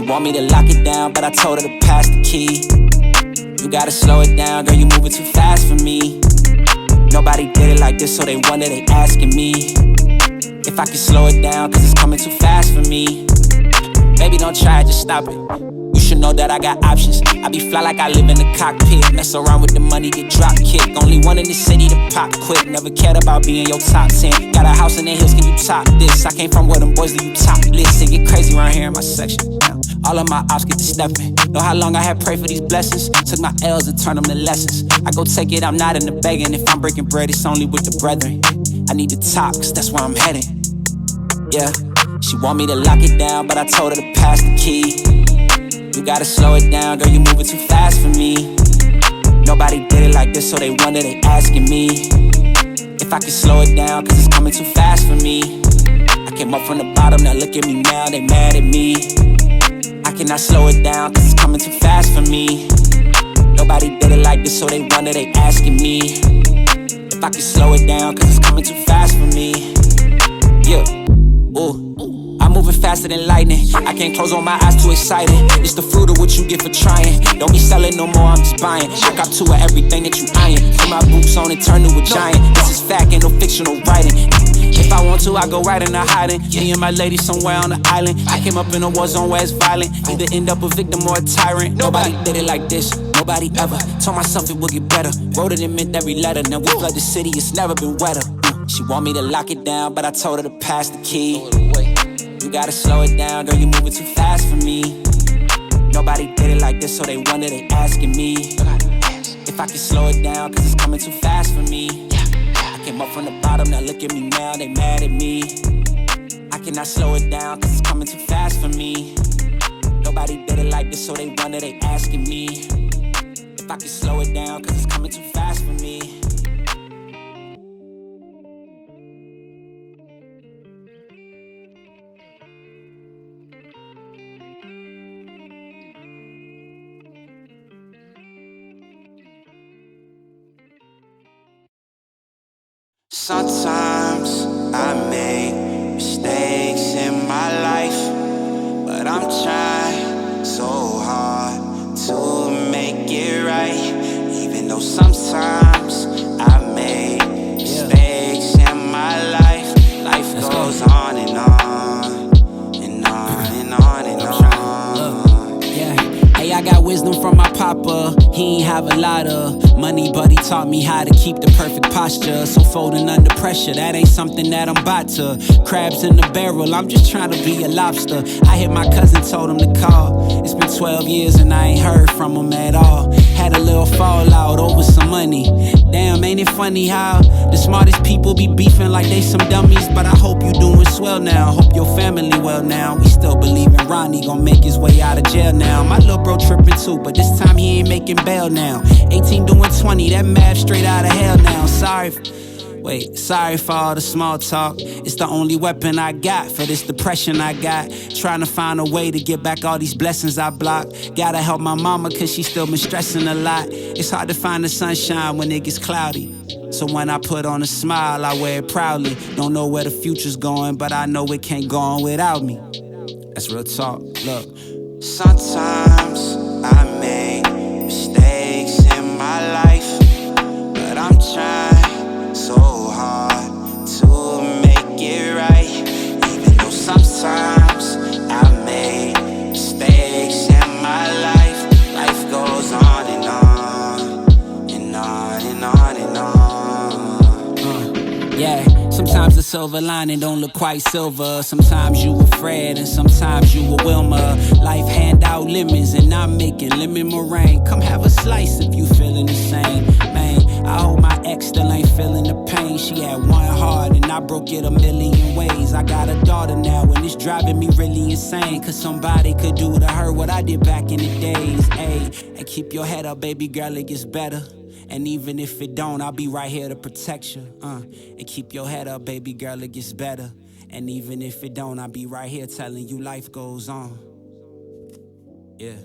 want me to lock it down, but I told her to pass the key. You gotta slow it down, girl, you moving too fast for me. Nobody did it like this, so they wonder, they asking me if I can slow it down, cause it's coming too fast for me. Baby, don't try it, just stop it. You should know that I got options. I be fly like I live in the cockpit. Mess around with the money, get drop kicked. Only one in the city to pop quick. Never cared about being your top 10. Got a house in the hills, can you top this? I came from where them boys leave you topless. It get crazy around here in my section. All of my ops get to stepping. Know how long I had prayed for these blessings. Took my L's and turned them to lessons. I go take it, I'm not in the begging. If I'm breaking bread, it's only with the brethren. I need the top, cause that's where I'm headed. Yeah, she want me to lock it down, but I told her to pass the key. You gotta slow it down, girl, you moving too fast for me. Nobody did it like this, so they wonder, they asking me if I can slow it down, cause it's coming too fast for me. I came up from the bottom, now look at me now, they mad at me. I cannot slow it down, cause it's coming too fast for me. Nobody did it like this, so they wonder, they asking me if I can slow it down, cause it's coming too fast for me. Yeah, ooh, I'm moving faster than lightning. I can't close on my eyes, too excited. It's the fruit of what you get for trying. Don't be selling no more, I'm just buying. I got two of everything that you eyeing. Put my boots on and turn to a giant. This is fact, ain't no fictional writing. If I want to, I go right into hiding. Me and my lady somewhere on the island. I came up in a war zone where it's violent. Either end up a victim or a tyrant. Nobody did it like this, nobody ever. Told myself it would get better. Wrote it and meant every letter. Now we flood the city, it's never been wetter. She want me to lock it down, but I told her to pass the key. You gotta slow it down, girl, you moving too fast for me. Nobody did it like this, so they wonder, they asking me if I can slow it down, cause it's coming too fast for me. I came up from the bottom, now look at me now, they mad at me. I cannot slow it down, cause it's coming too fast for me. Nobody did it like this, so they wonder, they asking me if I can slow it down, cause it's coming too fast for me. Sometimes I make mistakes in my life, but I'm trying so hard to make it right. Even though sometimes I make mistakes in my life, life goes on and on and on and on and on. Hey, I got wisdom from my papa. He ain't have a lot of money, but he taught me how to keep the perfect posture. So folding under pressure, that ain't something that I'm about to. Crabs in the barrel, I'm just trying to be a lobster. I hit my cousin, told him to call. It's been 12 years and I ain't heard from him at all. Had a little fallout over some money. Damn, ain't it funny how the smartest people be beefing like they some dummies? But I hope you doing swell now, hope your family well now. We still believe in Ronnie gon' make his way out of jail now. My little bro tripping too, but this time he ain't making bail now. 18 doing 20, that math straight out of hell now. Sorry for all the small talk. It's the only weapon I got for this depression I got. Trying to find a way to get back all these blessings I blocked. Gotta help my mama cause she still been stressing a lot. It's hard to find the sunshine when it gets cloudy. So when I put on a smile, I wear it proudly. Don't know where the future's going, but I know it can't go on without me. That's real talk, look. Sometimes I make mistakes in my life, but I'm trying so hard to make it right. Even though sometimes I make mistakes in my life, life goes on and on and on and on and on. Yeah. Sometimes the silver lining don't look quite silver. Sometimes you a Fred and sometimes you a Wilma. Life hand out lemons and I'm making lemon meringue. Come have a slice if you feeling the same. Man, I hope my ex still ain't feeling the pain. She had one heart and I broke it a million ways. I got a daughter now and it's driving me really insane. Cause somebody could do to her what I did back in the days. Ayy, and keep your head up, baby girl, it gets better. And even if it don't, I'll be right here to protect you. And keep your head up, baby girl, it gets better. And even if it don't, I'll be right here telling you life goes on. Yeah.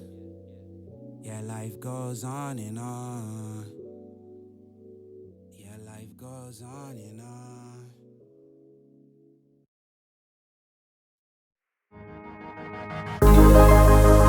Yeah, life goes on and on. Yeah, life goes on and on.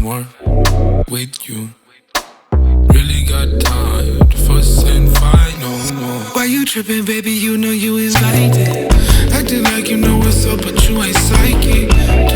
more with you. Really got time to fuss and fight no more. Why you tripping, baby? You know you invited. Acting like you know what's up, but you ain't psychic.